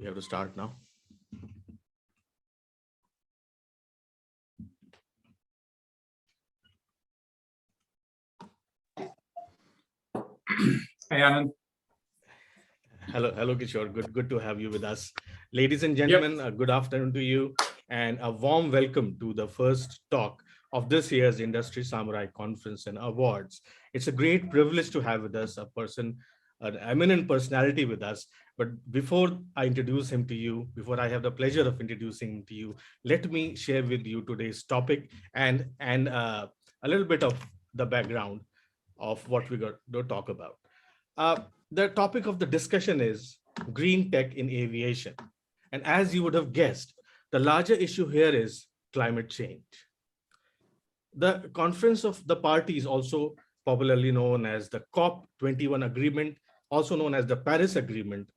We have to start now. Hi, Anand. Hello, Kishore. Good to have you with us. Ladies and gentlemen, good afternoon to you, and a warm welcome to the first talk of this year's Industry Samurai Conference and Awards. It's a great privilege to have with us an eminent personality with us. But before I introduce him to you, before I have the pleasure of introducing him to you, let me share with you today's topic and a little bit of the background of what we're going to talk about. The topic of the discussion is green tech in aviation. And as you would have guessed, the larger issue here is climate change. The Conference of the Parties, also popularly known as the COP21 agreement, also known as the Paris Agreement,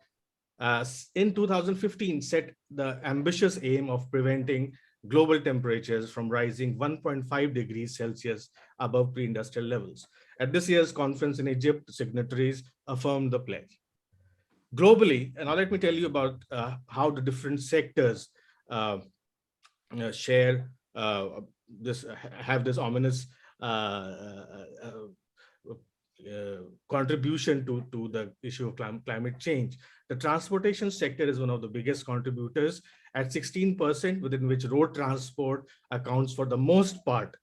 in 2015 set the ambitious aim of preventing global temperatures from rising 1.5 degrees Celsius above pre-industrial levels. At this year's conference in Egypt, signatories affirmed the pledge. Globally, and now let me tell you about how the different sectors share have this ominous contribution to the issue of climate change. The transportation sector is one of the biggest contributors at 16%, within which road transport accounts for the most part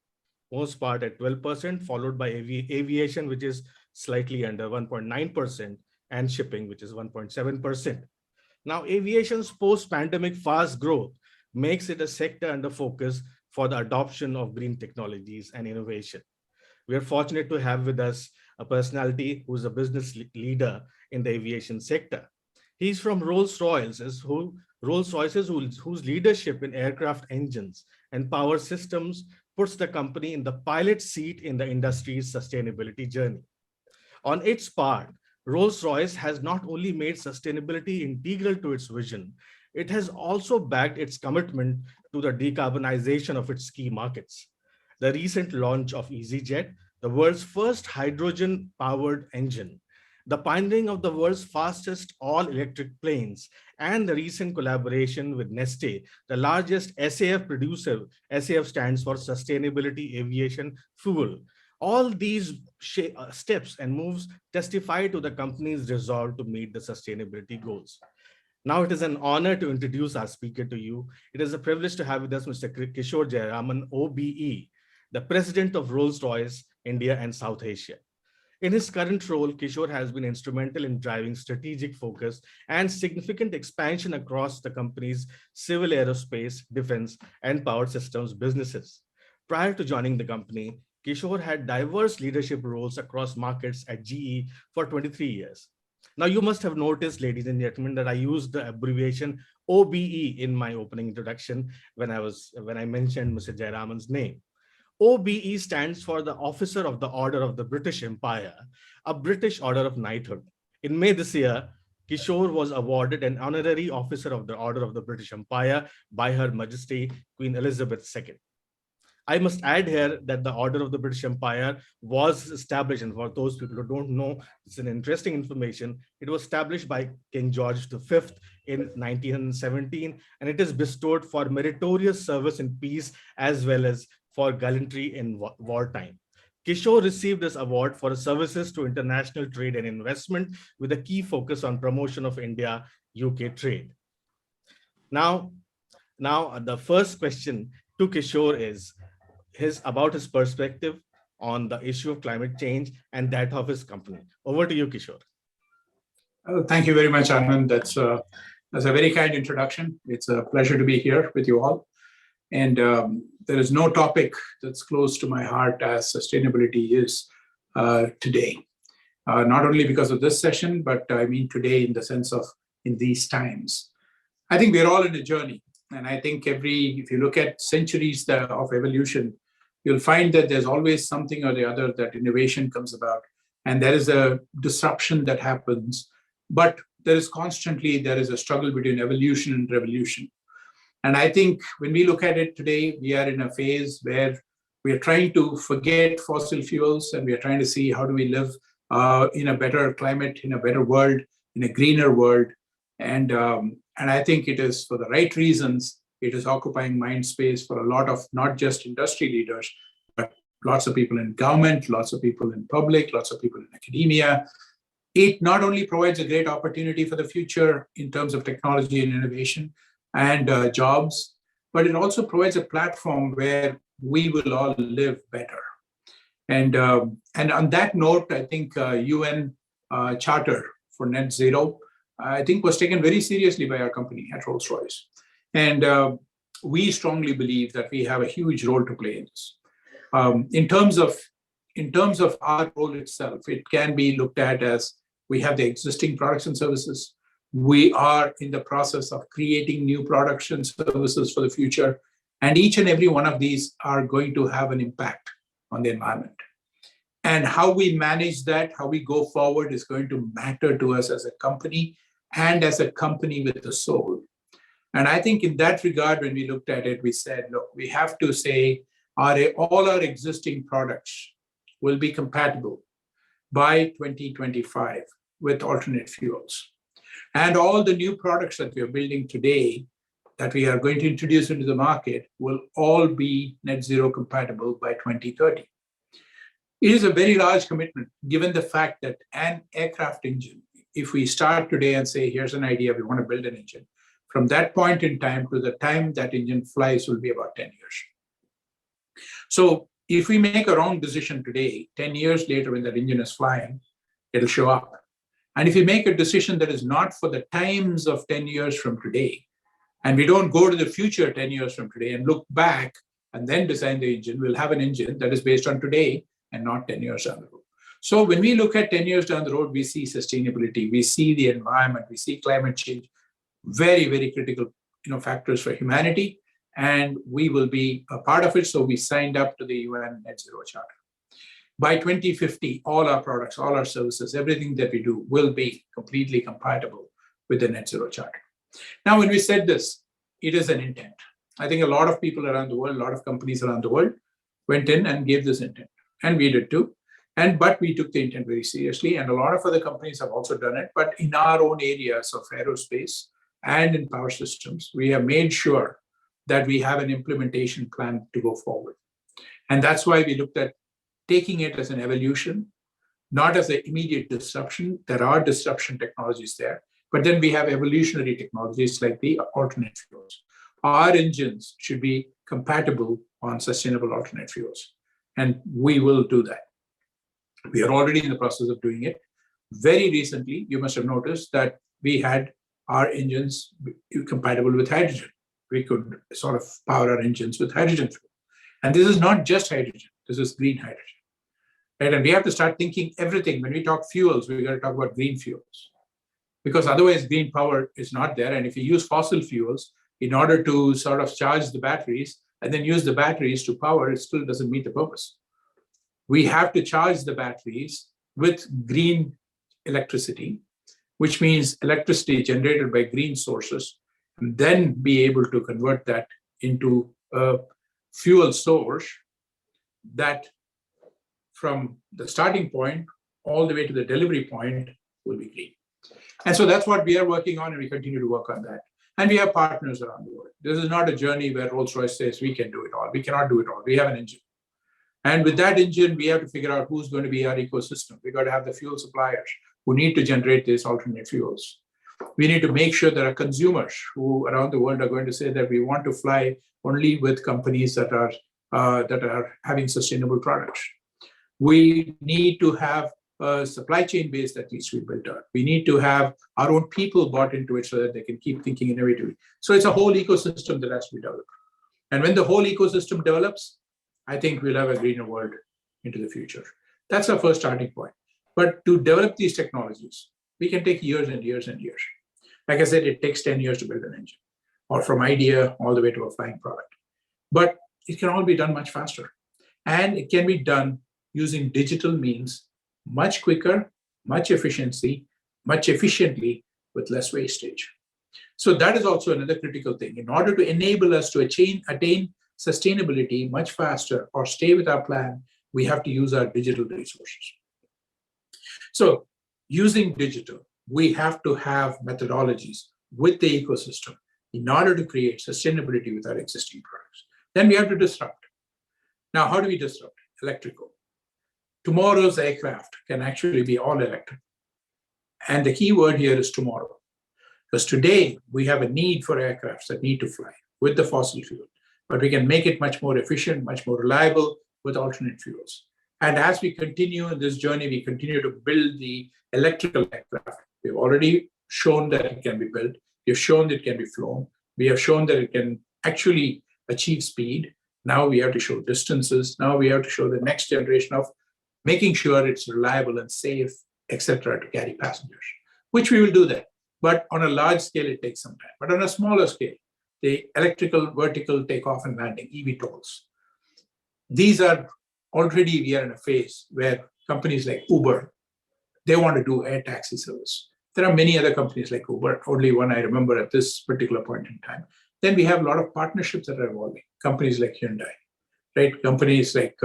at 12%, followed by aviation, which is slightly under 1.9%, and shipping, which is 1.7%. Now, aviation's post-pandemic fast growth makes it a sector under focus for the adoption of green technologies and innovation. We are fortunate to have with us a personality who is a business leader in the aviation sector. He's from Rolls-Royce, whose leadership in aircraft engines and power systems puts the company in the pilot seat in the industry's sustainability journey. On its part, Rolls-Royce has not only made sustainability integral to its vision, it has also backed its commitment to the decarbonization of its key markets. The recent launch of EasyJet, the world's first hydrogen-powered engine, the pioneering of the world's fastest all-electric planes, and the recent collaboration with Neste, the largest SAF producer. SAF stands for Sustainability Aviation Fuel. All these steps and moves testify to the company's resolve to meet the sustainability goals. Now it is an honor to introduce our speaker to you. It is a privilege to have with us Mr. Kishore Jayaraman, OBE, the president of Rolls-Royce, India and South Asia. In his current role, Kishore has been instrumental in driving strategic focus and significant expansion across the company's civil aerospace, defense, and power systems businesses. Prior to joining the company, Kishore had diverse leadership roles across markets at GE for 23 years. Now, you must have noticed, ladies and gentlemen, that I used the abbreviation OBE in my opening introduction when I mentioned Mr. Jayaraman's name. OBE stands for the Officer of the Order of the British Empire, a British Order of Knighthood. In May this year, Kishore was awarded an honorary Officer of the Order of the British Empire by Her Majesty Queen Elizabeth II. I must add here that the Order of the British Empire was established, and for those people who don't know, it's an interesting information. It was established by King George V in 1917, and it is bestowed for meritorious service in peace as well as for gallantry in wartime. Kishore received this award for his services to international trade and investment with a key focus on promotion of India-UK trade. Now, the first question to Kishore is about his perspective on the issue of climate change and that of his company. Over to you, Kishore. Thank you very much, Anand. That's a very kind introduction. It's a pleasure to be here with you all. And there is no topic that's close to my heart as sustainability is today. Not only because of this session, but I mean today in the sense of in these times. I think we're all in a journey. And I think if you look at centuries of evolution, you'll find that there's always something or the other that innovation comes about. And there is a disruption that happens. But there is a struggle between evolution and revolution. And I think when we look at it today, we are in a phase where we are trying to forget fossil fuels and we are trying to see how do we live in a better climate, in a better world, in a greener world. And And I think it is for the right reasons. It is occupying mind space for a lot of not just industry leaders, but lots of people in government, lots of people in public, lots of people in academia. It not only provides a great opportunity for the future in terms of technology and innovation and jobs, but it also provides a platform where we will all live better. And on that note, I think UN Charter for Net Zero, I think, was taken very seriously by our company at Rolls-Royce. And we strongly believe that we have a huge role to play in this. In terms of our role itself, it can be looked at as we have the existing products and services. We are in the process of creating new products and services for the future. And each and every one of these are going to have an impact on the environment. And how we manage that, how we go forward is going to matter to us as a company and as a company with a soul. And I think in that regard, when we looked at it, we said, look, we have to say all our existing products will be compatible by 2025 with alternate fuels. And all the new products that we are building today that we are going to introduce into the market will all be net zero compatible by 2030. It is a very large commitment, given the fact that an aircraft engine, if we start today and say, here's an idea, we want to build an engine, from that point in time to the time that engine flies will be about 10 years. So if we make a wrong decision today, 10 years later when that engine is flying, it'll show up. And if we make a decision that is not for the times of 10 years from today, and we don't go to the future 10 years from today and look back and then design the engine, we'll have an engine that is based on today and not 10 years down the road. So when we look at 10 years down the road, we see sustainability, we see the environment, we see climate change, very, very critical factors for humanity, and we will be a part of it. So we signed up to the UN Net Zero Charter. By 2050, all our products, all our services, everything that we do will be completely compatible with the Net Zero Charter. Now, when we said this, it is an intent. I think a lot of people around the world, a lot of companies around the world went in and gave this intent. And we did too. But we took the intent very seriously. And a lot of other companies have also done it. But in our own areas of aerospace and in power systems, we have made sure that we have an implementation plan to go forward. And that's why we looked at taking it as an evolution, not as an immediate disruption. There are disruption technologies there. But then we have evolutionary technologies like the alternate fuels. Our engines should be compatible on sustainable alternate fuels. And we will do that. We are already in the process of doing it. Very recently, you must have noticed that we had our engines compatible with hydrogen. We could sort of power our engines with hydrogen fuel. And this is not just hydrogen, this is green hydrogen. Right? And we have to start thinking everything. When we talk fuels, we've got to talk about green fuels. Because otherwise green power is not there. And if you use fossil fuels in order to sort of charge the batteries and then use the batteries to power, it still doesn't meet the purpose. We have to charge the batteries with green electricity, which means electricity generated by green sources, and then be able to convert that into a fuel source that from the starting point all the way to the delivery point will be green. And so that's what we are working on, and we continue to work on that. And we have partners around the world. This is not a journey where Rolls-Royce says we can do it all. We cannot do it all. We have an engine. And with that engine, we have to figure out who's going to be our ecosystem. We've got to have the fuel suppliers who need to generate these alternate fuels. We need to make sure there are consumers who around the world are going to say that we want to fly only with companies that are having sustainable products. We need to have a supply chain base that needs to be built out. We need to have our own people bought into it so that they can keep thinking innovatively. So it's a whole ecosystem that has to be developed. And when the whole ecosystem develops, I think we'll have a greener world into the future. That's our first starting point. But to develop these technologies, we can take years and years and years. Like I said, it takes 10 years to build an engine, or from idea all the way to a flying product. But it can all be done much faster. And it can be done using digital means much quicker, much efficiently, with less wastage. So that is also another critical thing. In order to enable us to attain sustainability much faster or stay with our plan, we have to use our digital resources. So using digital, we have to have methodologies with the ecosystem in order to create sustainability with our existing products. Then we have to disrupt. Now, how do we disrupt? Electrical. Tomorrow's aircraft can actually be all electric. And the key word here is tomorrow. Because today we have a need for aircrafts that need to fly with the fossil fuel, but we can make it much more efficient, much more reliable with alternate fuels. And as we continue in this journey, we continue to build the electrical aircraft. We've already shown that it can be built. We've shown that it can be flown. We have shown that it can actually achieve speed. Now we have to show distances. Now we have to show the next generation of making sure it's reliable and safe, etc., to carry passengers, which we will do that. But on a large scale, it takes some time. But on a smaller scale, the electrical vertical takeoff and landing, eVTOLs, these are already, we are in a phase where companies like Uber, they want to do air taxi service. There are many other companies like Uber, only one I remember at this particular point in time. Then we have a lot of partnerships that are evolving. Companies like Hyundai, right? Companies like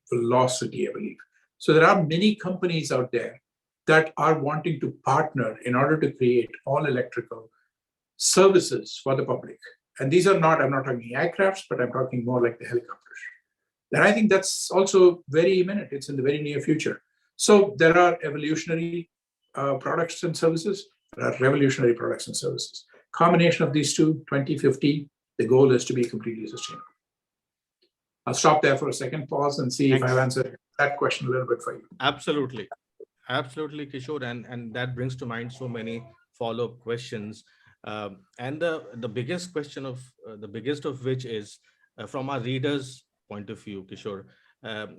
Velocity, I believe. So there are many companies out there that are wanting to partner in order to create all electrical services for the public. And these are not, I'm not talking aircrafts, but I'm talking more like the helicopters. And I think that's also very imminent. It's in the very near future. So there are evolutionary products and services. There are revolutionary products and services. Combination of these two, 2050, the goal is to be completely sustainable. I'll stop there for a second, pause, and see if I've answered that question a little bit for you. Absolutely. Absolutely, Kishore. And that brings to mind so many follow-up questions. And the biggest question of the biggest of which is from our readers' point of view, Kishore.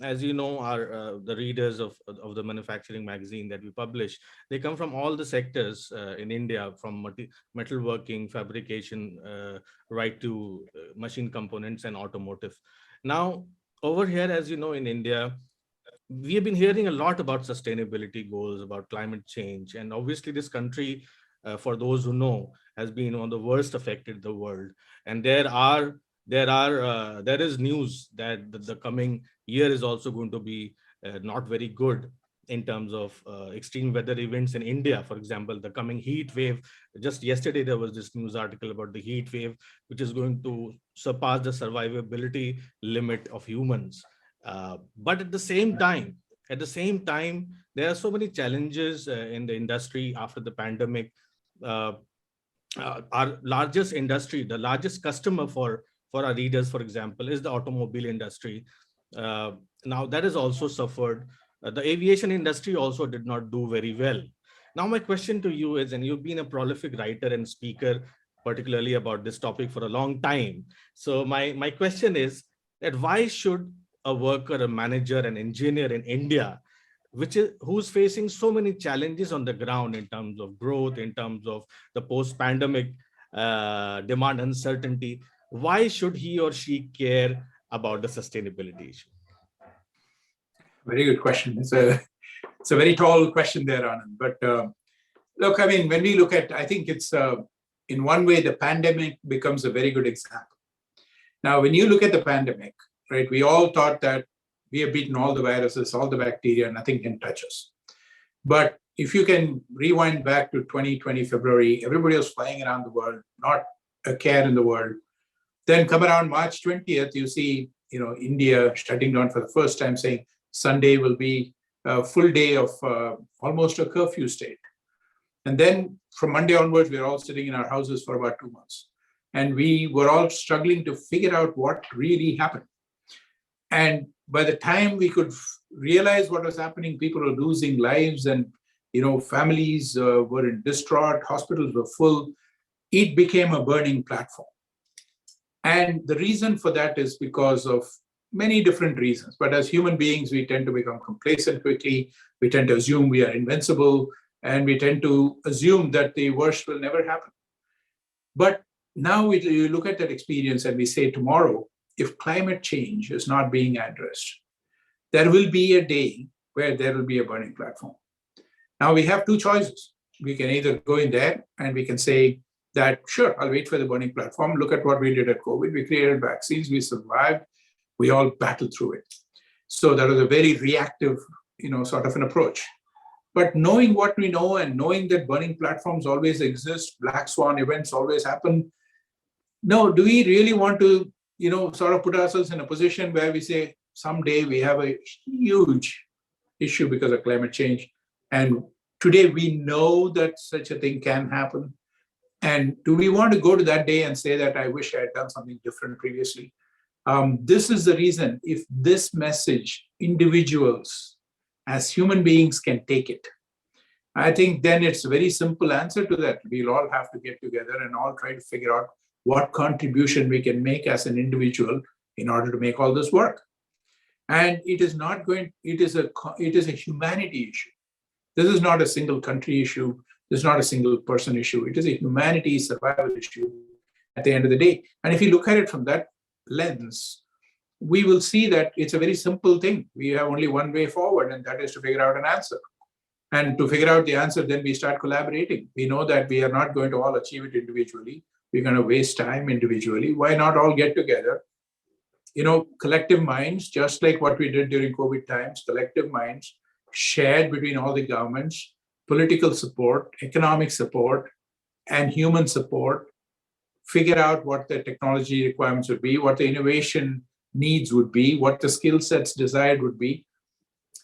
As you know, our the readers of the manufacturing magazine that we publish, they come from all the sectors in India, from metalworking, fabrication, right to machine components and automotive. Now, over here, as you know, in India, we have been hearing a lot about sustainability goals, about climate change, and obviously this country, for those who know, has been one of the worst affected in the world. And there is news that the coming year is also going to be not very good in terms of extreme weather events in India. For example, the coming heat wave. Just yesterday, there was this news article about the heat wave, which is going to surpass the survivability limit of humans. But at the same time, there are so many challenges in the industry after the pandemic. Our largest industry, the largest customer for our readers, for example, is the automobile industry. Now that has also suffered. The aviation industry also did not do very well. Now my question to you is, and you've been a prolific writer and speaker, particularly about this topic for a long time. So my question is that why should a worker, a manager, an engineer in India, who's facing so many challenges on the ground in terms of growth, in terms of the post-pandemic demand uncertainty, why should he or she care about the sustainability issue? Very good question. It's a very tall question there, Anand. But look, I mean, when we look at, I think it's in one way, the pandemic becomes a very good example. Now, when you look at the pandemic, right, we all thought that we have beaten all the viruses, all the bacteria, nothing can touch us. But if you can rewind back to 2020 February, everybody was flying around the world, not a care in the world. Then come around March 20th, you see, India shutting down for the first time, saying Sunday will be a full day of almost a curfew state. And then from Monday onwards, we were all sitting in our houses for about 2 months. And we were all struggling to figure out what really happened. And by the time we could realize what was happening, people were losing lives and, families were in distraught, hospitals were full. It became a burning platform. And the reason for that is because of many different reasons. But as human beings, we tend to become complacent quickly. We tend to assume we are invincible, and we tend to assume that the worst will never happen. But now you look at that experience and we say tomorrow, if climate change is not being addressed, there will be a day where there will be a burning platform. Now we have two choices. We can either go in there and we can say that, sure, I'll wait for the burning platform. Look at what we did at COVID. We created vaccines, we survived, we all battled through it. So that was a very reactive, sort of an approach. But knowing what we know and knowing that burning platforms always exist, black swan events always happen, no, do we really want to, sort of put ourselves in a position where we say someday we have a huge issue because of climate change, and today we know that such a thing can happen, and do we want to go to that day and say that I wish I had done something different previously? This is the reason. If this message, individuals as human beings can take it, I think then it's a very simple answer to that. We'll all have to get together and all try to figure out what contribution we can make as an individual in order to make all this work. And it is not going, it is a humanity issue. This is not a single country issue. This is not a single person issue. It is a humanity survival issue at the end of the day. And if you look at it from that lens, we will see that it's a very simple thing. We have only one way forward, and that is to figure out an answer. And to figure out the answer, then we start collaborating. We know that we are not going to all achieve it individually. We're going to waste time individually. Why not all get together? Collective minds, just like what we did during COVID times, collective minds shared between all the governments, political support, economic support, and human support, figure out what the technology requirements would be, what the innovation needs would be, what the skill sets desired would be.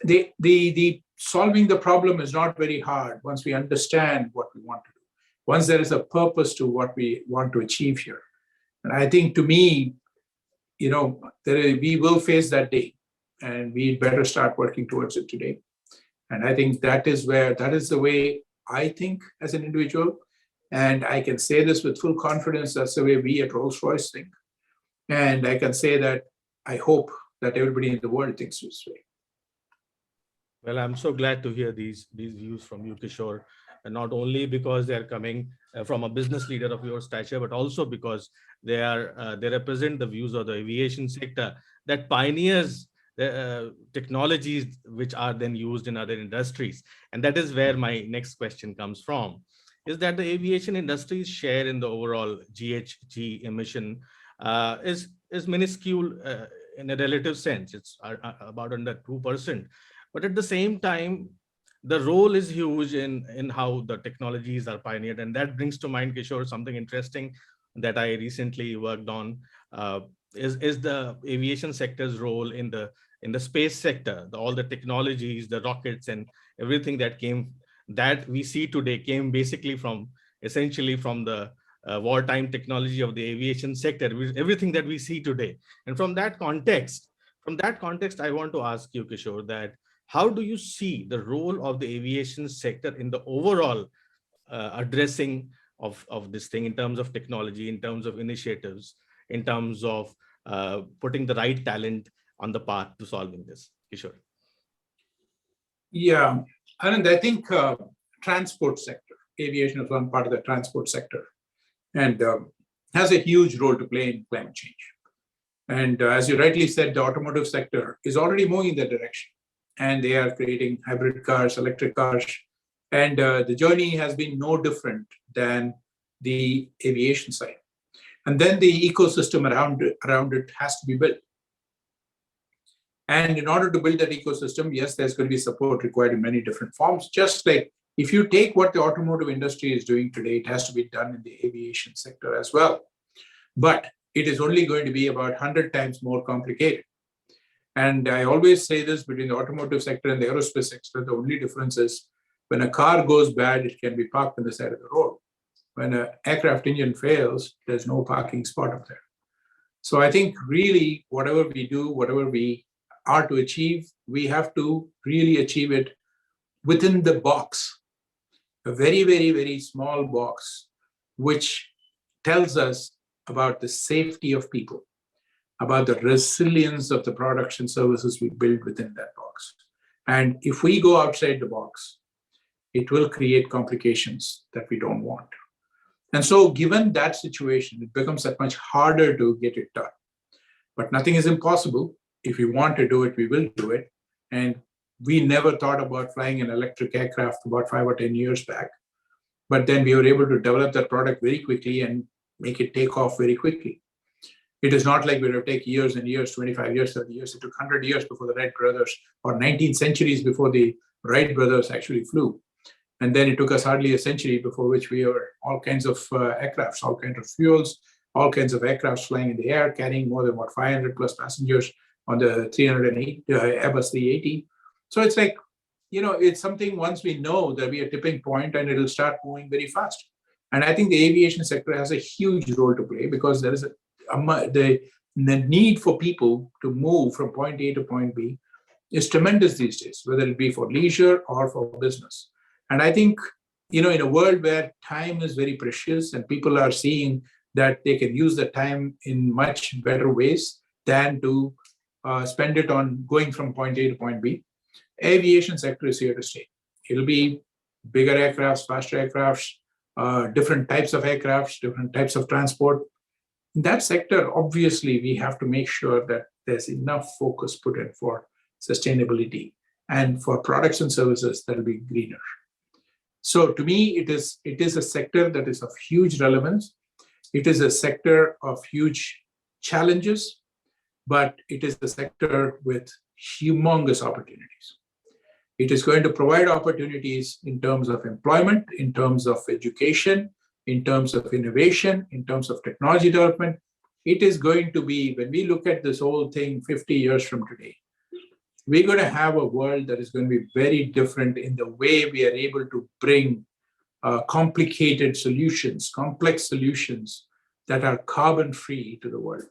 The solving the problem is not very hard once we understand what we want to do, once there is a purpose to what we want to achieve here. And I think, to me, we will face that day, and we better start working towards it today. And I think that is the way I think as an individual. And I can say this with full confidence, that's the way we at Rolls-Royce think. And I can say that I hope that everybody in the world thinks this way. Well, I'm so glad to hear these views from you, Kishore, and not only because they're coming from a business leader of your stature, but also because they represent the views of the aviation sector that pioneers technologies which are then used in other industries. And that is where my next question comes from, is that the aviation industry's share in the overall GHG emission is minuscule in a relative sense. It's about under 2%. But at the same time, the role is huge in how the technologies are pioneered. And that brings to mind, Kishore, something interesting that I recently worked on, is the aviation sector's role in the space sector. All the technologies, the rockets and everything that we see today came basically essentially from the wartime technology of the aviation sector, everything that we see today. And from that context, I want to ask you, Kishore, that how do you see the role of the aviation sector in the overall addressing of this thing, in terms of technology, in terms of initiatives, in terms of putting the right talent on the path to solving this, Kishore? Yeah, Anand, I think transport sector, aviation is one part of the transport sector, and has a huge role to play in climate change. And as you rightly said, the automotive sector is already moving in that direction, and they are creating hybrid cars, electric cars, and the journey has been no different than the aviation side. And then the ecosystem around it has to be built. And in order to build that ecosystem, yes, there's going to be support required in many different forms. Just like if you take what the automotive industry is doing today, it has to be done in the aviation sector as well. But it is only going to be about 100 times more complicated. And I always say this, between the automotive sector and the aerospace sector, the only difference is when a car goes bad, it can be parked on the side of the road. When an aircraft engine fails, there's no parking spot up there. So I think really whatever we do, whatever we are to achieve, we have to really achieve it within the box, a very, very, very small box, which tells us about the safety of people, about the resilience of the products and services we build within that box. And if we go outside the box, it will create complications that we don't want. And so given that situation, it becomes that much harder to get it done. But nothing is impossible. If we want to do it, we will do it. And we never thought about flying an electric aircraft about 5 or 10 years back. But then we were able to develop that product very quickly and make it take off very quickly. It is not like it will take years and years, 25 years, 30 years. It took 100 years before the Wright brothers, or 19 centuries before the Wright brothers actually flew. And then it took us hardly a century before which we were all kinds of aircrafts, all kinds of fuels, all kinds of aircrafts flying in the air, carrying more than 500 plus passengers on the 308 Airbus 380. So it's like, it's something once we know there'll be a tipping point and it'll start moving very fast. And I think the aviation sector has a huge role to play, because there is the need for people to move from point A to point B is tremendous these days, whether it be for leisure or for business. And I think, in a world where time is very precious and people are seeing that they can use the time in much better ways than to spend it on going from point A to point B, aviation sector is here to stay. It'll be bigger aircrafts, faster aircrafts, different types of aircrafts, different types of transport. In that sector, obviously, we have to make sure that there's enough focus put in for sustainability and for products and services that will be greener. So to me, it is a sector that is of huge relevance. It is a sector of huge challenges, but it is a sector with humongous opportunities. It is going to provide opportunities in terms of employment, in terms of education, in terms of innovation, in terms of technology development. It is going to be, when we look at this whole thing 50 years from today, we're going to have a world that is going to be very different in the way we are able to bring complicated solutions, complex solutions that are carbon-free to the world.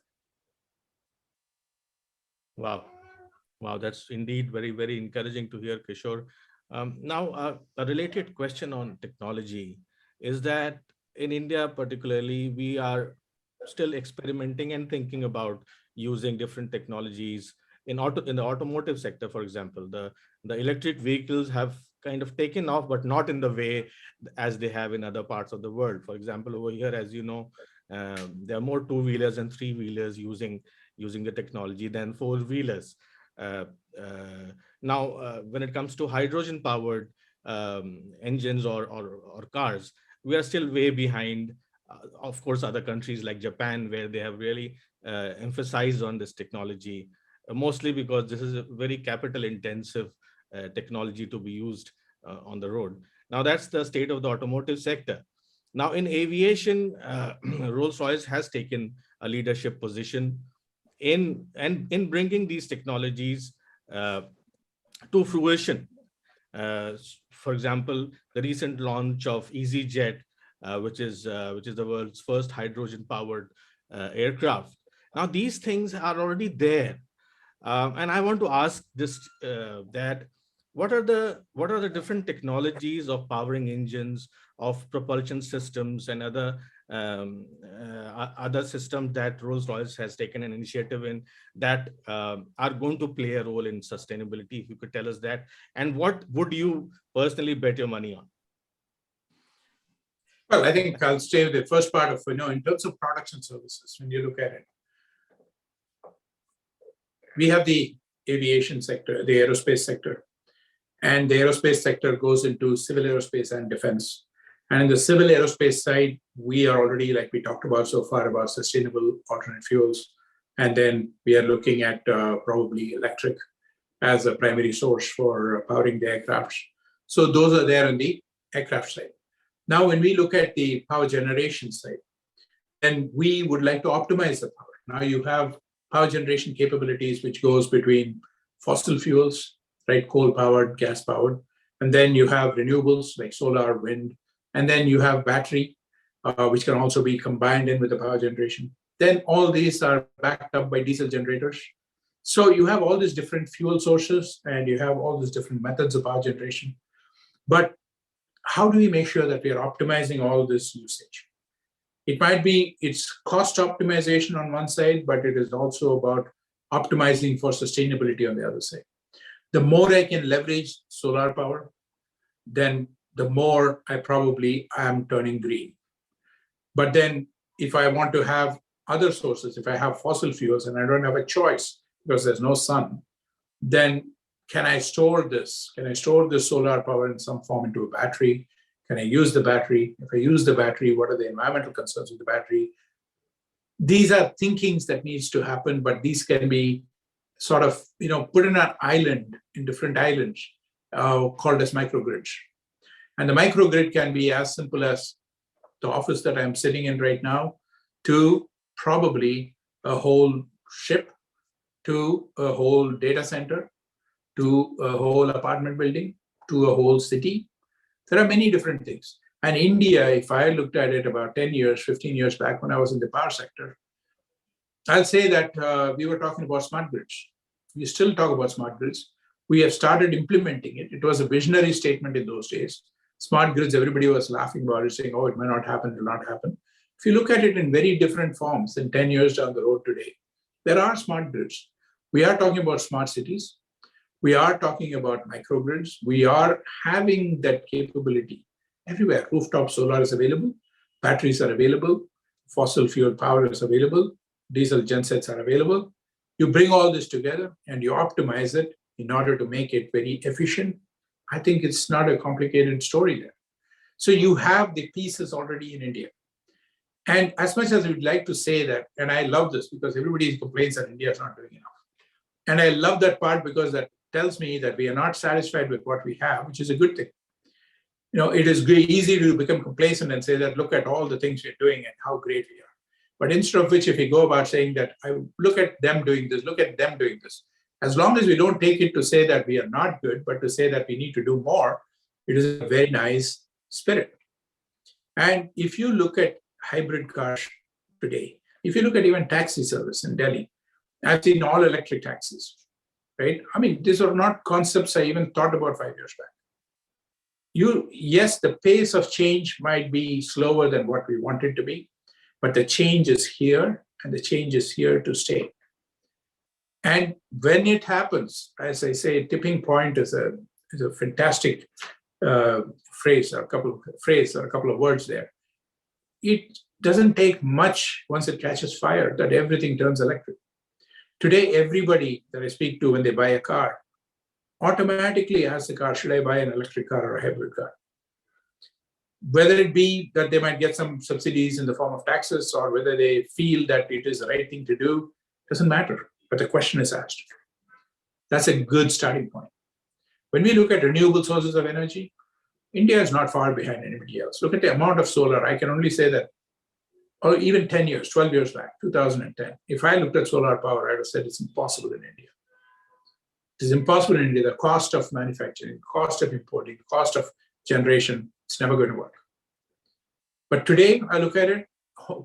Wow. Wow, that's indeed very, very encouraging to hear, Kishore. Now, a related question on technology is that in India, particularly, we are still experimenting and thinking about using different technologies in the automotive sector. For example, the electric vehicles have kind of taken off, but not in the way as they have in other parts of the world. For example, over here, as you know, there are more two-wheelers and three-wheelers using the technology than four-wheelers. Now, when it comes to hydrogen-powered engines or cars, we are still way behind, of course, other countries like Japan, where they have really emphasized on this technology, mostly because this is a very capital-intensive technology to be used on the road. Now, that's the state of the automotive sector. Now, in aviation, Rolls-Royce has taken a leadership position in bringing these technologies to fruition. For example, the recent launch of EasyJet, which is the world's first hydrogen-powered aircraft. Now, these things are already there, and I want to ask this: that what are the different technologies of powering engines, of propulsion systems, and other systems that Rolls-Royce has taken an initiative in that are going to play a role in sustainability? If you could tell us that, and what would you personally bet your money on? Well, I think I'll stay with the first part of, in terms of products and services, when you look at it, we have the aviation sector, the aerospace sector, and the aerospace sector goes into civil aerospace and defense. And in the civil aerospace side, we are already, like we talked about so far, about sustainable alternate fuels. And then we are looking at probably electric as a primary source for powering the aircraft. So those are there on the aircraft side. Now, when we look at the power generation side, then we would like to optimize the power. Now you have power generation capabilities, which goes between fossil fuels, right, coal-powered, gas-powered, and then you have renewables like solar, wind, and then you have battery, which can also be combined in with the power generation. Then all these are backed up by diesel generators. So you have all these different fuel sources and you have all these different methods of power generation. But how do we make sure that we are optimizing all this usage? It might be it's cost optimization on one side, but it is also about optimizing for sustainability on the other side. The more I can leverage solar power, then the more I probably am turning green. But then if I want to have other sources, if I have fossil fuels and I don't have a choice because there's no sun, then can I store this? Can I store this solar power in some form into a battery? Can I use the battery? If I use the battery, what are the environmental concerns with the battery? These are thinkings that needs to happen, but these can be sort of, put in an island, in different islands, called as microgrids. And the microgrid can be as simple as the office that I'm sitting in right now, to probably a whole ship, to a whole data center, to a whole apartment building, to a whole city. There are many different things. And India, if I looked at it about 10 years, 15 years back when I was in the power sector, I'll say that we were talking about smart grids. We still talk about smart grids. We have started implementing it. It was a visionary statement in those days. Smart grids, everybody was laughing about it, saying, oh, it may not happen, it will not happen. If you look at it in very different forms in 10 years down the road today, there are smart grids. We are talking about smart cities. We are talking about microgrids. We are having that capability everywhere. Rooftop solar is available. Batteries are available. Fossil fuel power is available. Diesel gensets are available. You bring all this together and you optimize it in order to make it very efficient. I think it's not a complicated story there. So you have the pieces already in India. And as much as we'd like to say that, and I love this because everybody complains that India is not doing enough. And I love that part because that tells me that we are not satisfied with what we have, which is a good thing. It is easy to become complacent and say that, look at all the things we're doing and how great we are. But instead of which, if we go about saying that, I look at them doing this, look at them doing this, as long as we don't take it to say that we are not good, but to say that we need to do more, it is a very nice spirit. And if you look at hybrid cars today, if you look at even taxi service in Delhi, I've seen all electric taxis, right? I mean, these are not concepts I even thought about 5 years back. Yes, the pace of change might be slower than what we want it to be, but the change is here, and the change is here to stay. And when it happens, as I say, tipping point is a fantastic phrase, or a couple of words there. It doesn't take much once it catches fire that everything turns electric. Today, everybody that I speak to when they buy a car automatically asks the car, should I buy an electric car or a hybrid car? Whether it be that they might get some subsidies in the form of taxes, or whether they feel that it is the right thing to do, doesn't matter. But the question is asked. That's a good starting point. When we look at renewable sources of energy, India is not far behind anybody else. Look at the amount of solar. I can only say that, or even 10 years, 12 years back, 2010, if I looked at solar power, I would have said it's impossible in India. It is impossible in India. The cost of manufacturing, the cost of importing, the cost of generation, it's never going to work. But today, I look at it,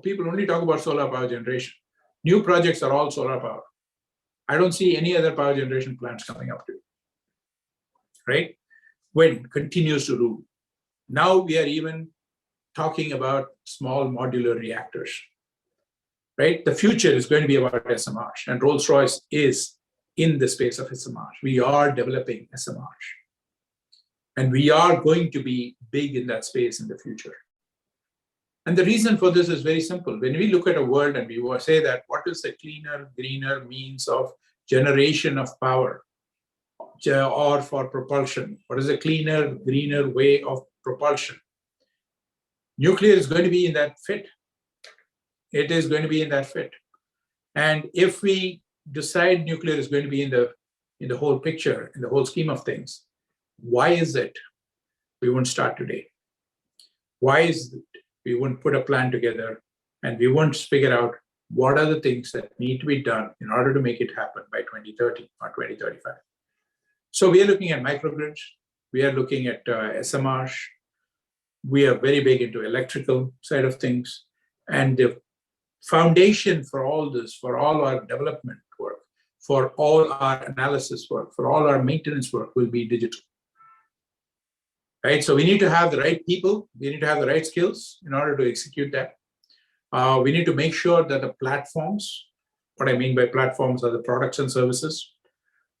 people only talk about solar power generation. New projects are all solar power. I don't see any other power generation plants coming up to it, right? Wind continues to rule. Now we are even talking about small modular reactors, right? The future is going to be about SMRs, and Rolls-Royce is in the space of SMRs. We are developing SMRs, and we are going to be big in that space in the future. And the reason for this is very simple. When we look at a world and we say that, what is the cleaner, greener means of generation of power or for propulsion? What is a cleaner, greener way of propulsion? Nuclear is going to be in that fit. It is going to be in that fit. And if we decide nuclear is going to be in the whole picture, in the whole scheme of things, why is it we won't start today? Why is it we won't put a plan together and we won't figure out what are the things that need to be done in order to make it happen by 2030 or 2035? So we are looking at microgrids. We are looking at SMRs. We are very big into electrical side of things. And the foundation for all this, for all our development work, for all our analysis work, for all our maintenance work will be digital. Right? So we need to have the right people. We need to have the right skills in order to execute that. We need to make sure that the platforms, what I mean by platforms are the products and services,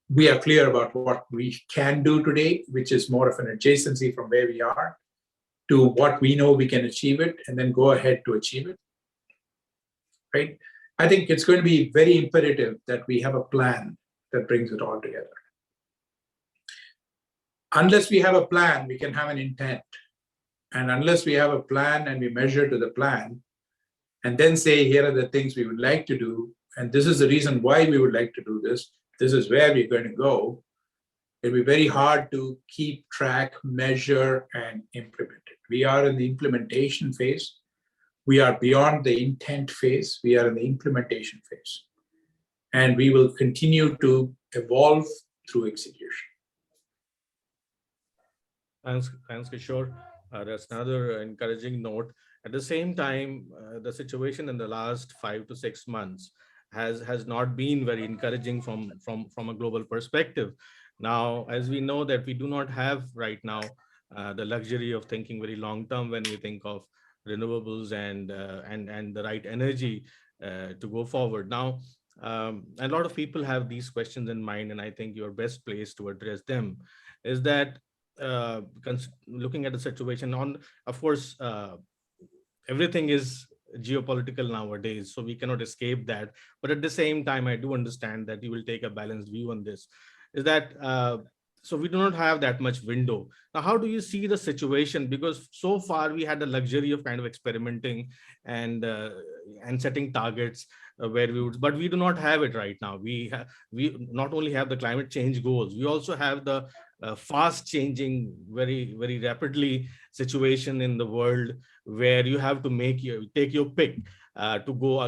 we are clear about what we can do today, which is more of an adjacency from where we are to what we know we can achieve it, and then go ahead to achieve it. Right? I think it's going to be very imperative that we have a plan that brings it all together. Unless we have a plan, we can have an intent. And unless we have a plan and we measure to the plan, and then say, here are the things we would like to do, and this is the reason why we would like to do this, this is where we're going to go, it'll be very hard to keep track, measure, and implement it. We are in the implementation phase. We are beyond the intent phase. We are in the implementation phase. And we will continue to evolve through execution. Thanks, Kishore. That's another encouraging note. At the same time, the situation in the last 5 to 6 months has not been very encouraging from a global perspective. Now, as we know that we do not have right now the luxury of thinking very long term when we think of renewables and the right energy to go forward. Now, a lot of people have these questions in mind, and I think you're best placed to address them. Is that looking at the situation on, of course, everything is geopolitical nowadays, so we cannot escape that. But at the same time, I do understand that you will take a balanced view on this. Is that so we do not have that much window. Now, how do you see the situation? Because so far we had the luxury of kind of experimenting and setting targets where we would, but we do not have it right now. We not only have the climate change goals, we also have the fast changing, very rapidly situation in the world where you have to take your pick to go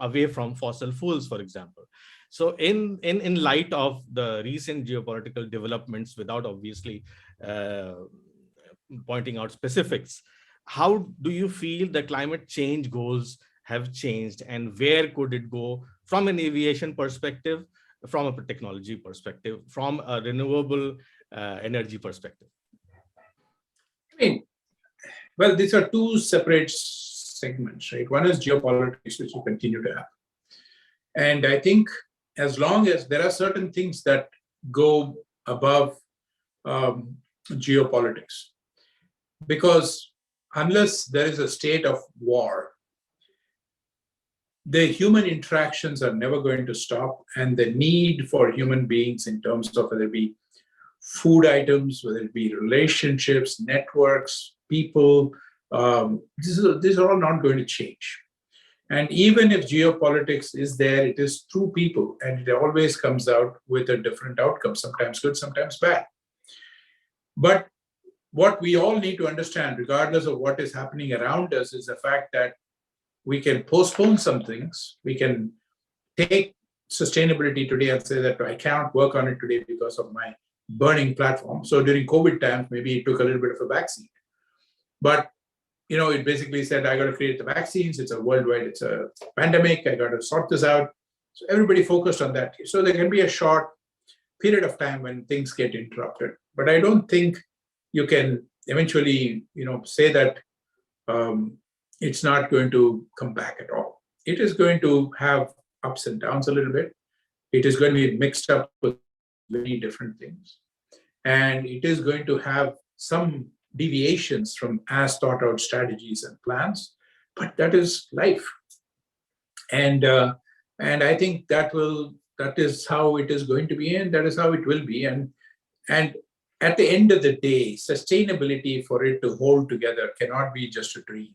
away from fossil fuels, for example. So in light of the recent geopolitical developments, without obviously pointing out specifics, how do you feel the climate change goals have changed, and where could it go from an aviation perspective, from a technology perspective, from a renewable energy perspective? I mean, well, these are two separate segments, right? One is geopolitics, which will continue to happen. And I think as long as there are certain things that go above geopolitics, because unless there is a state of war, the human interactions are never going to stop, and the need for human beings in terms of whether it be food items, whether it be relationships, networks, people, these are all not going to change. And even if geopolitics is there, it is through people, and it always comes out with a different outcome, sometimes good, sometimes bad. But what we all need to understand, regardless of what is happening around us, is the fact that we can postpone some things. We can take sustainability today and say that I cannot work on it today because of my burning platform. So during COVID times, maybe it took a little bit of a backseat. But it basically said, I got to create the vaccines. It's a worldwide, it's a pandemic. I got to sort this out. So everybody focused on that. So there can be a short period of time when things get interrupted. But I don't think you can eventually, say that it's not going to come back at all. It is going to have ups and downs a little bit. It is going to be mixed up with many different things. And it is going to have some deviations from as thought out strategies and plans, but that is life. And I think that is how it is going to be, and that is how it will be. And at the end of the day, sustainability, for it to hold together, cannot be just a dream.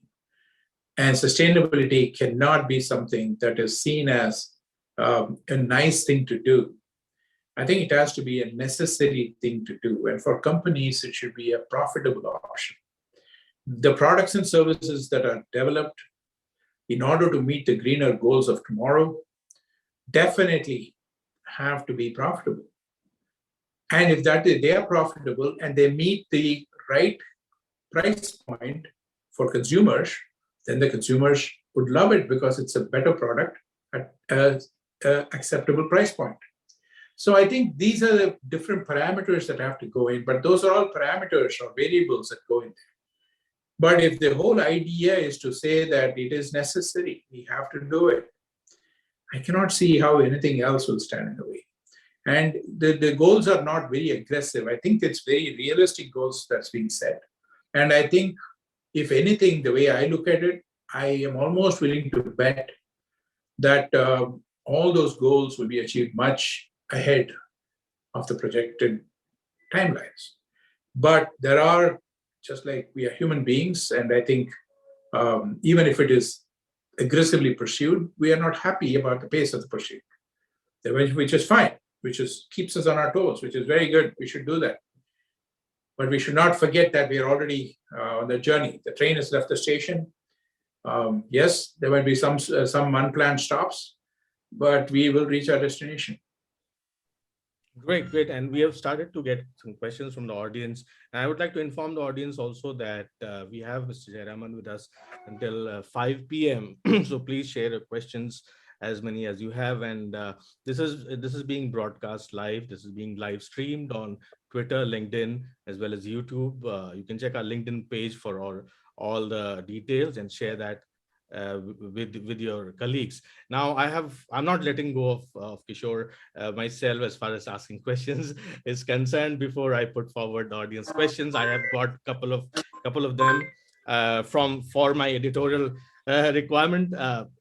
And sustainability cannot be something that is seen as a nice thing to do. I think it has to be a necessary thing to do. And for companies, it should be a profitable option. The products and services that are developed in order to meet the greener goals of tomorrow definitely have to be profitable. And if they are profitable and they meet the right price point for consumers, then the consumers would love it because it's a better product at an acceptable price point. So I think these are the different parameters that have to go in, but those are all parameters or variables that go in there. But if the whole idea is to say that it is necessary, we have to do it, I cannot see how anything else will stand in the way. And the goals are not very aggressive. I think it's very realistic goals that's being set. And I think, if anything, the way I look at it, I am almost willing to bet that all those goals will be achieved much ahead of the projected timelines. But there are, just like we are human beings, and I think even if it is aggressively pursued. We are not happy about the pace of the pursuit, which is fine, which is keeps us on our toes, which is very good. We should do that. But we should not forget that we are already on the journey. The train has left the station. Yes, there might be some unplanned stops, but we will reach our destination. Great, great. And we have started to get some questions from the audience. And I would like to inform the audience also that we have Mr. Jayaraman with us until 5 p.m. So please share your questions, as many as you have. And this is being broadcast live. This is being live streamed on Twitter, LinkedIn, as well as YouTube. You can check our LinkedIn page for all the details and share that with your colleagues. Now, I'm not letting go of Kishore myself as far as asking questions is concerned. Before I put forward the audience questions, I have got couple of them for my editorial requirement.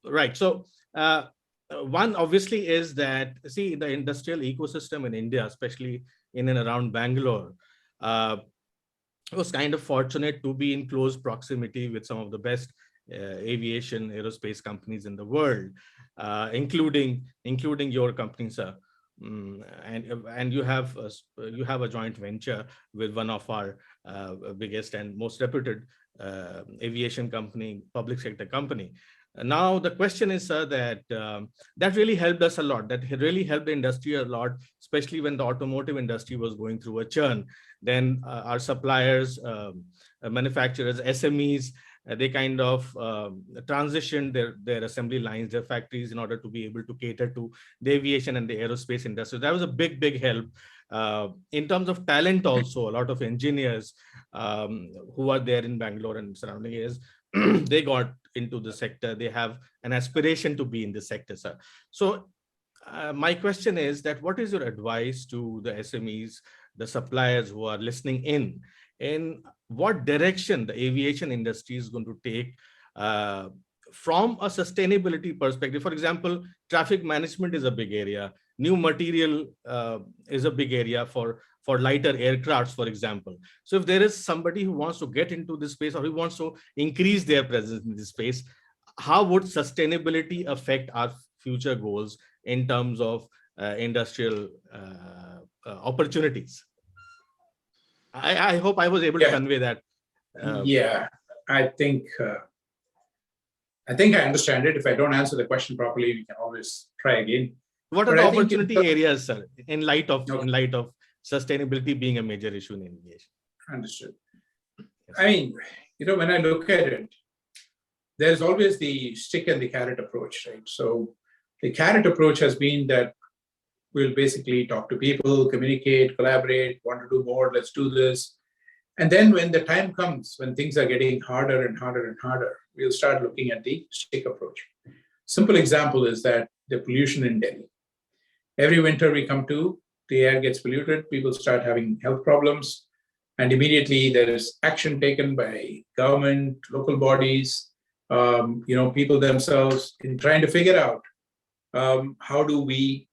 Right. So one obviously is that, see, the industrial ecosystem in India, especially in and around Bangalore, was kind of fortunate to be in close proximity with some of the best aviation aerospace companies in the world, including your company, sir. And you have a joint venture with one of our biggest and most reputed aviation company, public sector company. Now the question is, sir, that that really helped us a lot. That really helped the industry a lot, especially when the automotive industry was going through a churn. Then our suppliers, manufacturers, SMEs, they kind of transitioned their assembly lines, their factories, in order to be able to cater to the aviation and the aerospace industry. That was a big help. In terms of talent also, a lot of engineers who are there in Bangalore and surrounding areas, they got into the sector. They have an aspiration to be in the sector, sir. So my question is that what is your advice to the SMEs, the suppliers who are listening in what direction the aviation industry is going to take from a sustainability perspective? For example, traffic management is a big area. New material is a big area for lighter aircrafts, for example. So if there is somebody who wants to get into this space or who wants to increase their presence in this space, how would sustainability affect our future goals in terms of industrial opportunities? I hope I was able to convey that. Yeah, I think I understand it. If I don't answer the question properly, we can always try again. What are the opportunity areas, sir, in light of sustainability being a major issue in aviation? Understood. Yes. I mean, when I look at it, there's always the stick and the carrot approach, right? So the carrot approach has been that we'll basically talk to people, communicate, collaborate, want to do more, let's do this. And then when the time comes, when things are getting harder and harder and harder, we'll start looking at the stick approach. Simple example is that the pollution in Delhi. Every winter we come to, the air gets polluted, people start having health problems, and immediately there is action taken by government, local bodies, people themselves in trying to figure out how do we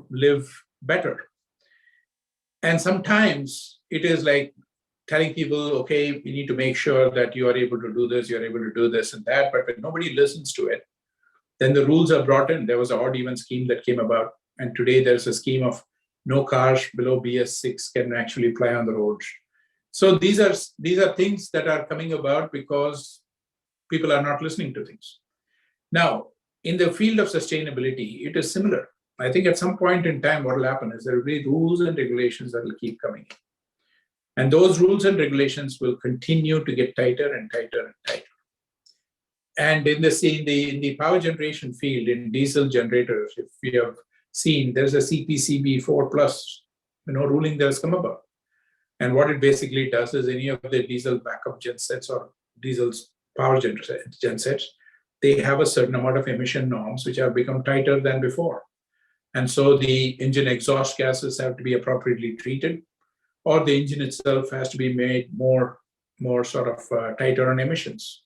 live better. And sometimes it is like telling people, okay, we need to make sure that you are able to do this, you're able to do this and that, but when nobody listens to it, then the rules are brought in. There was an odd even scheme that came about, and today there's a scheme of no cars below BS6 can actually fly on the roads. So these are things that are coming about because people are not listening to things. Now, in the field of sustainability, it is similar. I think at some point in time, what will happen is there will be rules and regulations that will keep coming in. And those rules and regulations will continue to get tighter and tighter and tighter. And in the power generation field, in diesel generators, if we have seen, there's a CPCB 4+ ruling that has come about. And what it basically does is any of the diesel backup gensets or diesel's power gensets, they have a certain amount of emission norms which have become tighter than before. And so the engine exhaust gases have to be appropriately treated, or the engine itself has to be made more sort of tighter on emissions.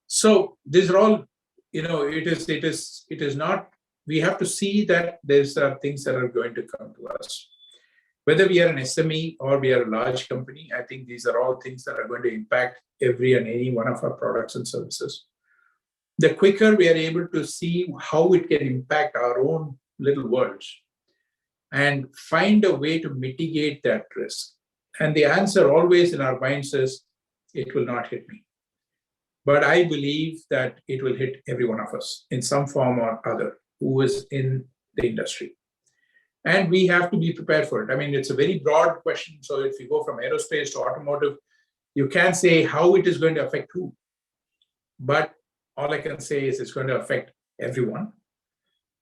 So these are all, it is not, we have to see that there's things that are going to come to us. Whether we are an SME or we are a large company, I think these are all things that are going to impact every and any one of our products and services. the quicker we are able to see how it can impact our own little worlds and find a way to mitigate that risk. And the answer always in our minds is, it will not hit me. But I believe that it will hit every one of us in some form or other who is in the industry. And we have to be prepared for it. I mean, it's a very broad question. So if you go from aerospace to automotive, you can't say how it is going to affect who. But all I can say is it's going to affect everyone.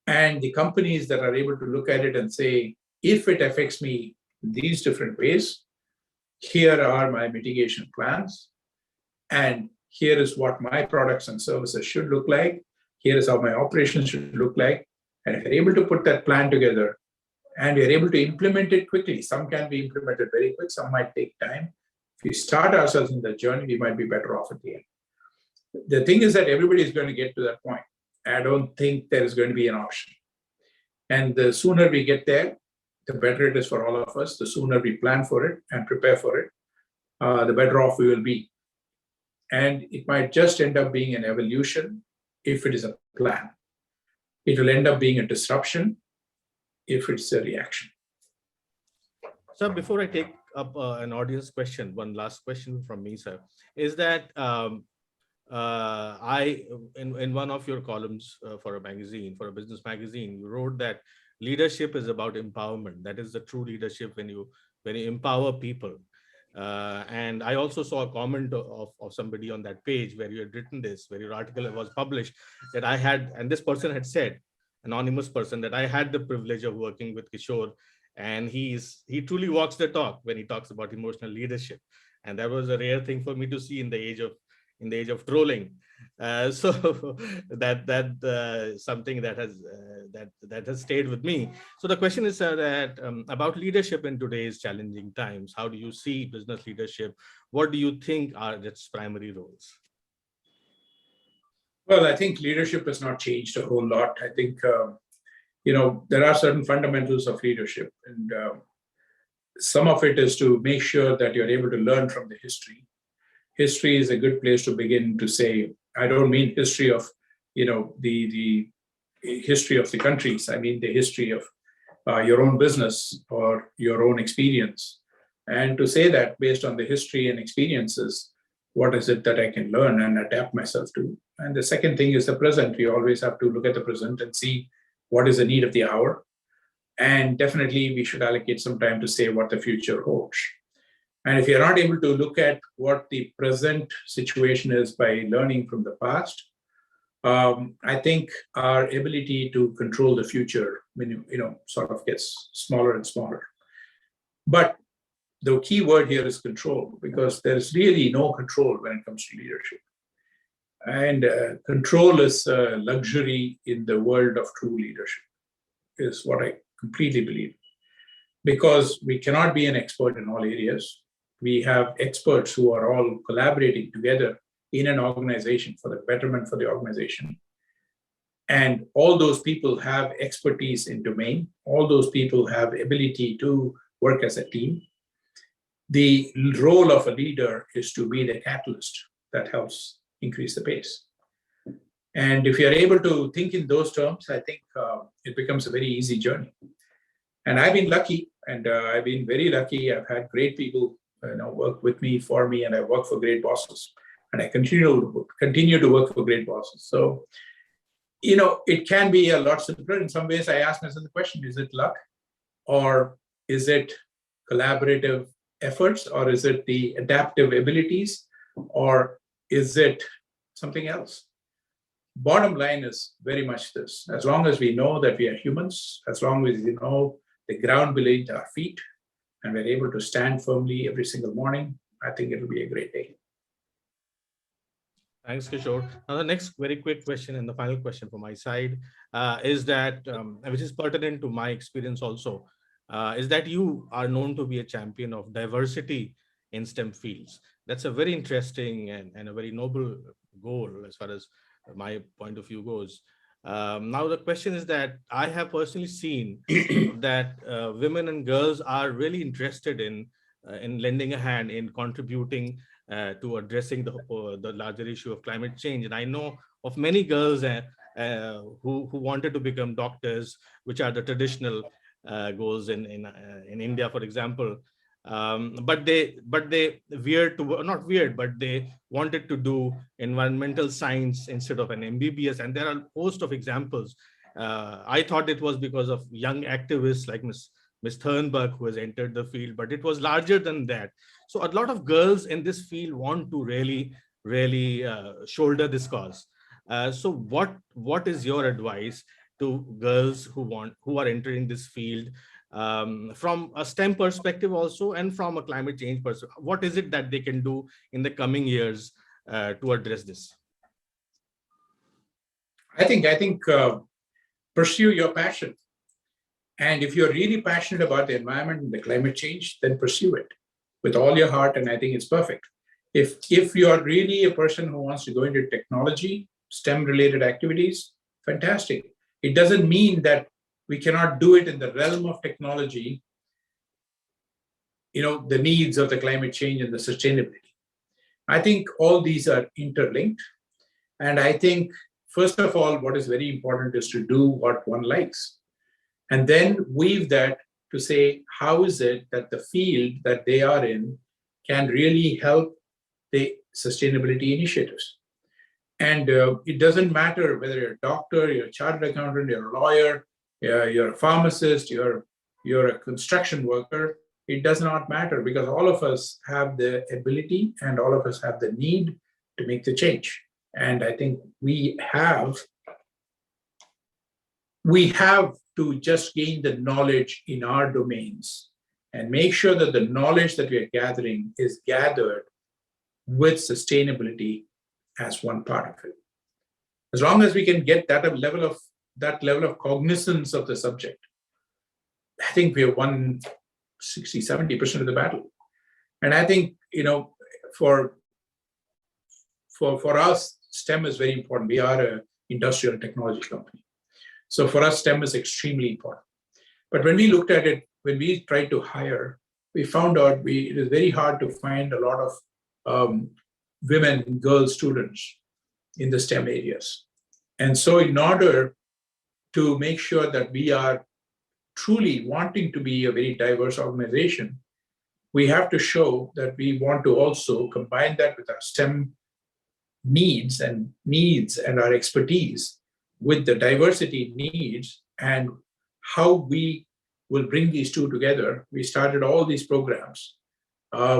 And the companies that are able to look at it and say, if it affects me these different ways, here are my mitigation plans. And here is what my products and services should look like. Here is how my operations should look like. And if you're able to put that plan together and you're able to implement it quickly, some can be implemented very quick, some might take time. If we start ourselves in the journey, we might be better off at the end. The thing is that everybody is going to get to that point. I don't think there is going to be an option. And the sooner we get there, the better it is for all of us. The sooner we plan for it and prepare for it, the better off we will be. And it might just end up being an evolution if it is a plan. It will end up being a disruption if it's a reaction. So before I take up an audience question, one last question from me, sir, is that in one of your columns for a magazine, for a business magazine, you wrote that leadership is about empowerment. That is the true leadership when you empower people. And I also saw a comment of somebody on that page where you had written this, where your article was published, that I had, and this person had said, anonymous person, that I had the privilege of working with Kishore, and he truly walks the talk when he talks about emotional leadership. And that was a rare thing for me to see in the age of trolling. So that something that has stayed with me. So the question is that about leadership in today's challenging times. How do you see business leadership? What do you think are its primary roles? Well, I think leadership has not changed a whole lot. I think there are certain fundamentals of leadership, and some of it is to make sure that you're able to learn from the history. History is a good place to begin to say, I don't mean history of, the history of the countries. I mean the history of your own business or your own experience. And to say that based on the history and experiences, what is it that I can learn and adapt myself to? And the second thing is the present. You always have to look at the present and see what is the need of the hour. And definitely we should allocate some time to say what the future holds. And if you're not able to look at what the present situation is by learning from the past, I think our ability to control the future, sort of gets smaller and smaller. But the key word here is control, because there's really no control when it comes to leadership. And control is a luxury in the world of true leadership, is what I completely believe. Because we cannot be an expert in all areas. We have experts who are all collaborating together in an organization for the betterment for the organization. And all those people have expertise in domain. All those people have ability to work as a team. The role of a leader is to be the catalyst that helps increase the pace. And if you're able to think in those terms, I think it becomes a very easy journey. And I've been lucky, and I've been very lucky. I've had great people work with me, for me, and I work for great bosses. And I continue to work for great bosses. So, it can be a lot simpler. In some ways, I ask myself the question, is it luck? Or is it collaborative efforts? Or is it the adaptive abilities? Or is it something else? Bottom line is very much this. As long as we know that we are humans, as long as we know the ground beneath our feet, and we're able to stand firmly every single morning, I think it will be a great day. Thanks, Kishore. Now, the next very quick question and the final question from my side is that, which is pertinent to my experience also, is that you are known to be a champion of diversity in STEM fields. That's a very interesting and a very noble goal as far as my point of view goes. Now, the question is that I have personally seen that women and girls are really interested in lending a hand in contributing to addressing the larger issue of climate change. And I know of many girls who wanted to become doctors, which are the traditional goals in India, for example. But they veered to, not weird, but they wanted to do environmental science instead of an MBBS, and there are a host of examples. I thought it was because of young activists like Miss Thurnberg who has entered the field, but it was larger than that. So a lot of girls in this field want to really shoulder this cause. So what is your advice to girls who are entering this field, from a STEM perspective also, and from a climate change perspective? What is it that they can do in the coming years to address this? I think pursue your passion. And if you're really passionate about the environment and the climate change, then pursue it with all your heart. And I think it's perfect. If you're really a person who wants to go into technology, STEM related activities, fantastic. It doesn't mean that we cannot do it in the realm of technology, the needs of the climate change and the sustainability. I think all these are interlinked. And I think, first of all, what is very important is to do what one likes. And then weave that to say, how is it that the field that they are in can really help the sustainability initiatives? And it doesn't matter whether you're a doctor, you're a chartered accountant, you're a lawyer, you're a pharmacist, you're a construction worker. It does not matter, because all of us have the ability and all of us have the need to make the change. And I think we have to just gain the knowledge in our domains and make sure that the knowledge that we are gathering is gathered with sustainability as one part of it. As long as we can get that level of cognizance of the subject, I think we have won 60-70% of the battle. And I think, for us, STEM is very important. We are an industrial technology company. So for us, STEM is extremely important. But when we looked at it, when we tried to hire, we found out it is very hard to find a lot of women and girl students in the STEM areas. And so in order to make sure that we are truly wanting to be a very diverse organization, we have to show that we want to also combine that with our STEM needs and our expertise with the diversity needs and how we will bring these two together. We started all these programs,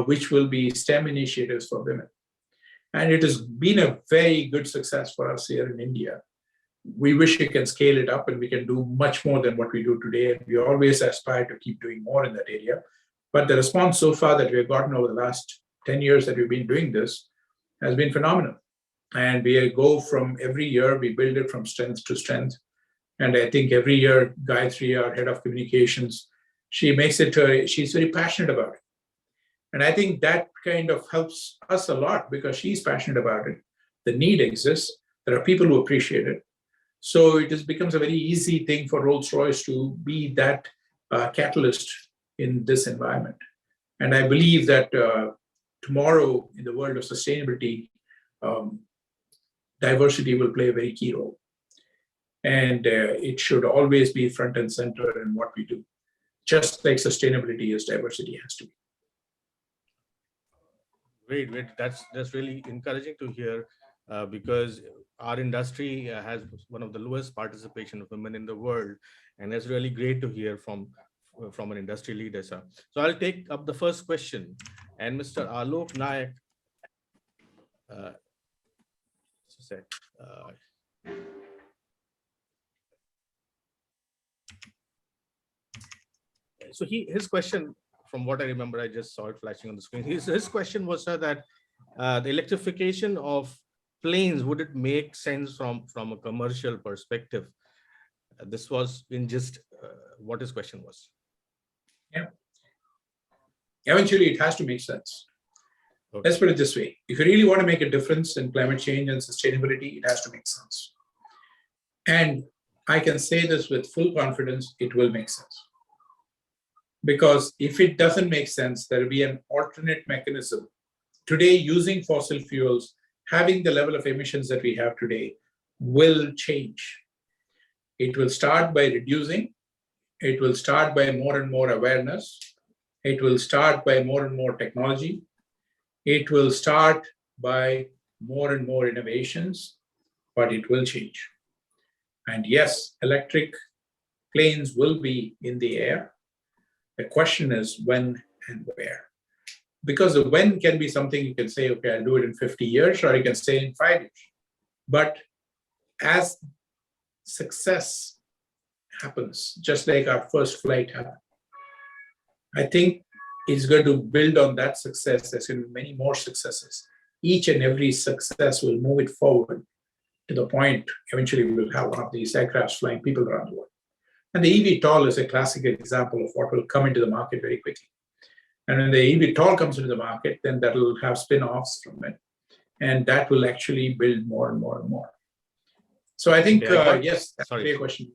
which will be STEM initiatives for women. And it has been a very good success for us here in India. We wish we can scale it up and we can do much more than what we do today. And we always aspire to keep doing more in that area. But the response so far that we've gotten over the last 10 years that we've been doing this has been phenomenal. And we go from every year, we build it from strength to strength. And I think every year, Gayatri, our head of communications, she makes it, she's very passionate about it. And I think that kind of helps us a lot because she's passionate about it. The need exists. There are people who appreciate it. So it just becomes a very easy thing for Rolls-Royce to be that catalyst in this environment. And I believe that tomorrow in the world of sustainability, diversity will play a very key role. And it should always be front and center in what we do, just like sustainability is, diversity has to be. Great. That's really encouraging to hear, because our industry has one of the lowest participation of women in the world, and it's really great to hear from an industry leader, sir. So I'll take up the first question, and Mr. Alok Nayak. So his question, from what I remember, I just saw it flashing on the screen. His question was, sir, that the electrification of planes, would it make sense from a commercial perspective? This was in just what his question was. Yeah. Eventually, it has to make sense. Okay. Let's put it this way. If you really want to make a difference in climate change and sustainability, it has to make sense. And I can say this with full confidence, it will make sense. Because if it doesn't make sense, there will be an alternate mechanism. Today, using fossil fuels, having the level of emissions that we have today, will change. It will start by reducing. It will start by more and more awareness. It will start by more and more technology. It will start by more and more innovations, but it will change. And yes, electric planes will be in the air. The question is when and where. Because the when can be something you can say, okay, I'll do it in 50 years, or you can say in 5 years. But as success happens, just like our first flight happened, I think it's going to build on that success. There's going to be many more successes. Each and every success will move it forward to the point eventually we'll have one of these aircrafts flying people around the world. And the eVTOL is a classic example of what will come into the market very quickly. And when the eVTOL comes into the market, then that will have spin-offs from it. And that will actually build more and more and more. So I think, yes, that's a question.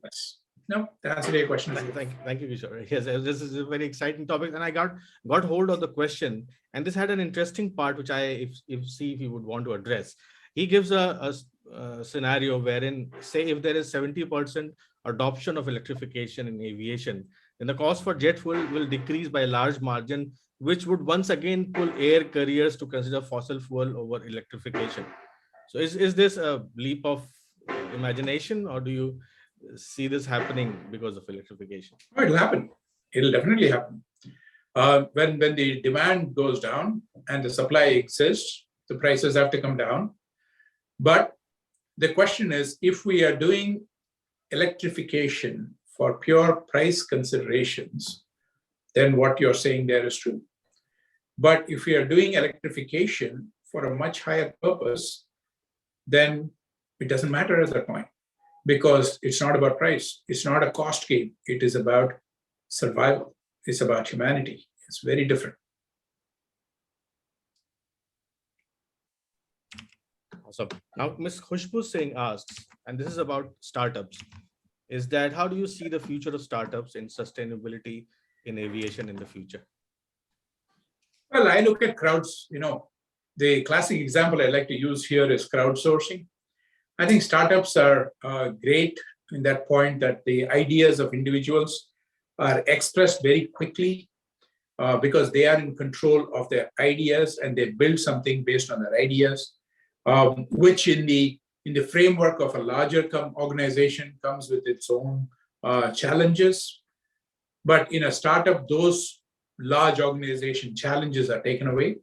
No, to answer your question. Thank you, Kishore. Yes, this is a very exciting topic, and I got hold of the question, and this had an interesting part, which I see if you would want to address. He gives a scenario wherein, say, if there is 70% adoption of electrification in aviation, then the cost for jet fuel will decrease by a large margin, which would once again pull air carriers to consider fossil fuel over electrification. So, is this a leap of imagination, or do you see this happening because of electrification? Oh, it'll happen. It'll definitely happen. When the demand goes down and the supply exists, the prices have to come down. But the question is, if we are doing electrification for pure price considerations, then what you're saying there is true. But if we are doing electrification for a much higher purpose, then it doesn't matter at that point, because it's not about price. It's not a cost game. It is about survival. It's about humanity. It's very different. Awesome. Now, Ms. Khushbu Singh asks, and this is about startups, is that how do you see the future of startups in sustainability in aviation in the future? Well, I look at crowds, the classic example I like to use here is crowdsourcing. I think startups are great in that point, that the ideas of individuals are expressed very quickly because they are in control of their ideas and they build something based on their ideas, which in the framework of a larger organization comes with its own challenges. But in a startup, those large organization challenges are taken away.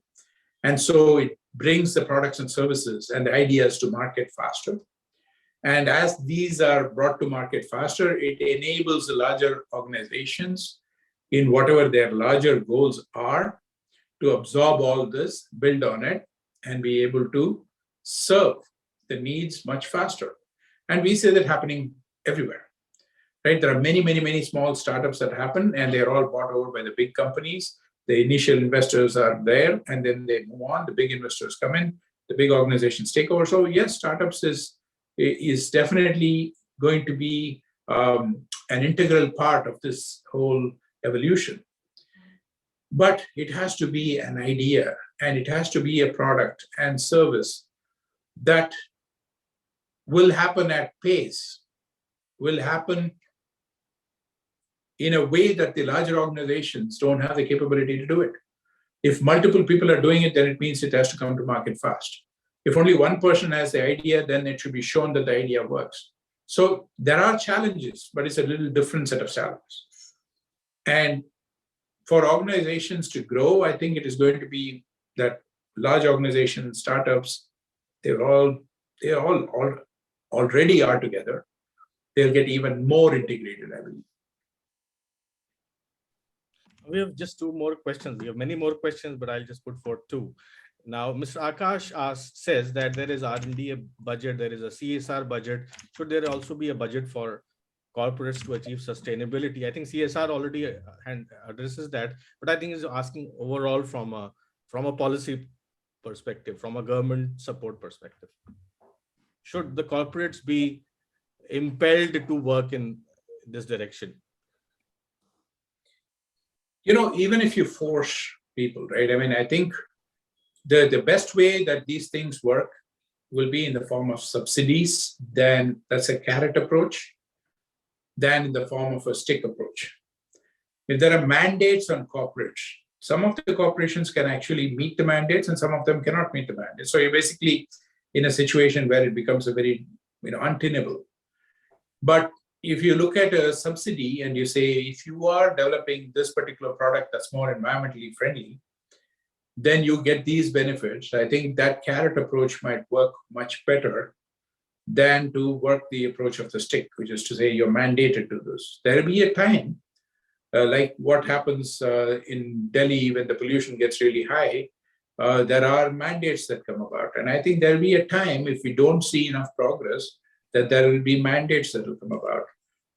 And so it brings the products and services and the ideas to market faster. And as these are brought to market faster, it enables the larger organizations in whatever their larger goals are to absorb all this, build on it, and be able to serve the needs much faster. And we see that happening everywhere, right? There are many, many, many small startups that happen, and they're all bought over by the big companies. The initial investors are there, and then they move on. The big investors come in, the big organizations take over. So yes, startups is definitely going to be an integral part of this whole evolution. But it has to be an idea, and it has to be a product and service that will happen at pace, will happen in a way that the larger organizations don't have the capability to do it. If multiple people are doing it, then it means it has to come to market fast. If only one person has the idea, then it should be shown that the idea works. So there are challenges, but it's a little different set of challenges. And for organizations to grow, I think it is going to be that large organizations, startups, they all already are together. They'll get even more integrated, I believe. We have just two more questions. We have many more questions, but I'll just put forth two. Now, Mr. Akash says that there is R&D budget, there is a CSR budget. Should there also be a budget for corporates to achieve sustainability? I think CSR already addresses that, but I think is asking overall from a policy perspective, from a government support perspective. Should the corporates be impelled to work in this direction? Even if you force people, right? I mean, I think the best way that these things work will be in the form of subsidies, then that's a carrot approach, than in the form of a stick approach. If there are mandates on corporates, some of the corporations can actually meet the mandates and some of them cannot meet the mandates. So you're basically in a situation where it becomes a very untenable. But if you look at a subsidy and you say, if you are developing this particular product that's more environmentally friendly, then you get these benefits. I think that carrot approach might work much better than to work the approach of the stick, which is to say you're mandated to this. There will be a time, like what happens in Delhi when the pollution gets really high, there are mandates that come about. And I think there will be a time, if we don't see enough progress, that there will be mandates that will come about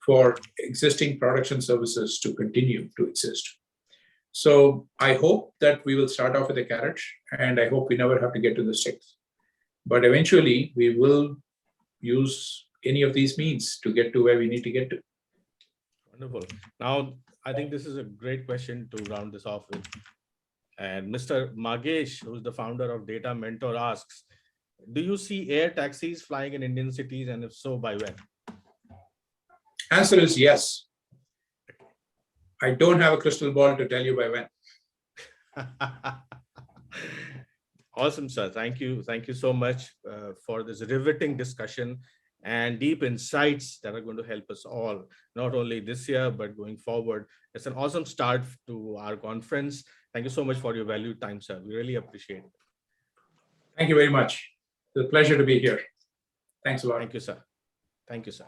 for existing products and services to continue to exist. So I hope that we will start off with a carrot, and I hope we never have to get to the sticks. But eventually, we will use any of these means to get to where we need to get to. Wonderful. Now, I think this is a great question to round this off with. And Mr. Magesh, who's the founder of Data Mentor, asks, do you see air taxis flying in Indian cities? And if so, by when? Answer is yes. I don't have a crystal ball to tell you by when. Awesome, sir. Thank you. Thank you so much for this riveting discussion and deep insights that are going to help us all, not only this year, but going forward. It's an awesome start to our conference. Thank you so much for your valued time, sir. We really appreciate it. Thank you very much. It's a pleasure to be here. Thanks a lot. Thank you, sir. Thank you, sir.